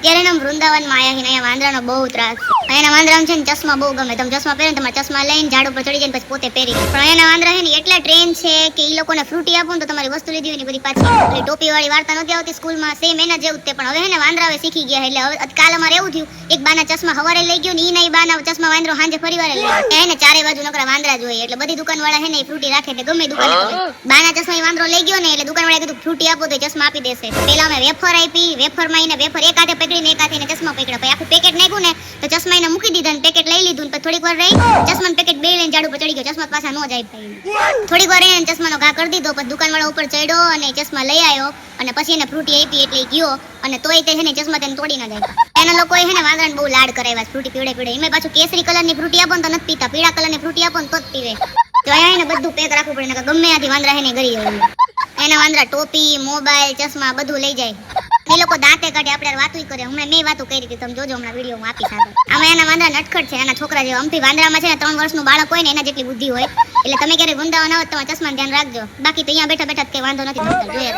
અત્યારે ને વૃંદાવનમાં આયા છે ને અહીંયા વાંદરાનો બહુ ત્રાસ છે. અહીંયાના વાંદરાને છે ને ચશ્મા બહુ ગમે. તમે ચશ્મા પહેરો ને તમારા ચશ્મા લઈને ઝાડ ઉપર ચડી જાય પછી પોતે પહેરી લે. પણ અહીંયાના વાંદરા છે ને એટલા ટ્રેન છે કે ઈ લોકોને ફ્રૂટી આપો ને તો તમારી વસ્તુ લીધી હોય ને બધી પાછી એટલે ટોપી વાળી વાર્તા નથી આવતી સ્કૂલમાં સેમ એના જેવું જ તે. પણ હવે છે ને વાંદરા હવે શીખી ગયા એટલે હવે કાલ અમારે એવું થયું એક બાના ચશ્મા હવારે લઈ ગયો ને ઈ ના ઈ બાના ચશ્મા વાંદરો સાંજે ફરીવારે લઈ ગયો. એને ચારે બાજુ નકરા વાંદરા જોઈએ એટલે બધી દુકાન વાળા છે ને ફ્રૂટી રાખે એટલે ગમે દુકાને બાના ચશ્મા ઈ વાંદરો લઈ ગયો ને એટલે દુકાન વાળા કીધું ફ્રૂટી આપો તો ચશ્મા આપી દેશે. પેલા અમે વેફર આપી, વેફરમાં એને વેફર એક હાથે પકડીને એક હાથે ચશ્મા પકડ્યા. પછી આખું પેકેટ નાખ્યું ને તો ચશ્મા એને મૂકી દીધા ને પેકેટ લઈ લીધું ને પછી થોડીક વાર રહી ચશ્માનું પેકેટ બે લઈને ઝાડ ઉપર ચડી ગયો. ચશ્મા પાછા નો જાય ભાઈ. થોડીક વાર એને ચશ્માનો ઘા કરી દીધો પછી દુકાનવાળા ઉપર ચડ્યો અને ચશ્મા લઈ આવ્યો અને પછી એને ફ્રૂટી આપી એટલે ગયો અને તોય તે છે ને ચશ્મા તેને તોડી ના જાય. એના લોકોએ છે ને વાંદરાને બહુ લાડ કરાવ્યા ફ્રૂટી પીવડે એમાં પાછું કેસરી કલરની ફ્રૂટી આપો ને તો નથી પીતા, પીળા કલરની ફ્રૂટી આપો ને તો જ પીવે. તો અહીંયા એને બધું પેક રાખવું પડે ને ગમે ત્યાંથી વાંદરા છે ને ગરી જાય. એના વાંદરા ટોપી, મોબાઈલ, ચશ્મા બધું લઈ જાય. એ લોકો દાંતે કાઢે આપણે વાતું કરે. હમણાં મેં વાતું કરી હતી, તમે જોજો હમણાં વિડીયોમાં આપી સાથે. આમાં એના વાંદરા નટખટ છે, એના છોકરા જેવા. અમથી વાંદરામાં છે ને 3 વર્ષનું બાળક હોય ને એના જેટલી બુદ્ધિ હોય. એટલે તમે ક્યારે વૃંદાવન આવો તમારા ચશ્માનું ધ્યાન રાખજો. બાકી તો અહીંયા બેઠા બેઠા કઈ વાંધો નથી. જોઈએ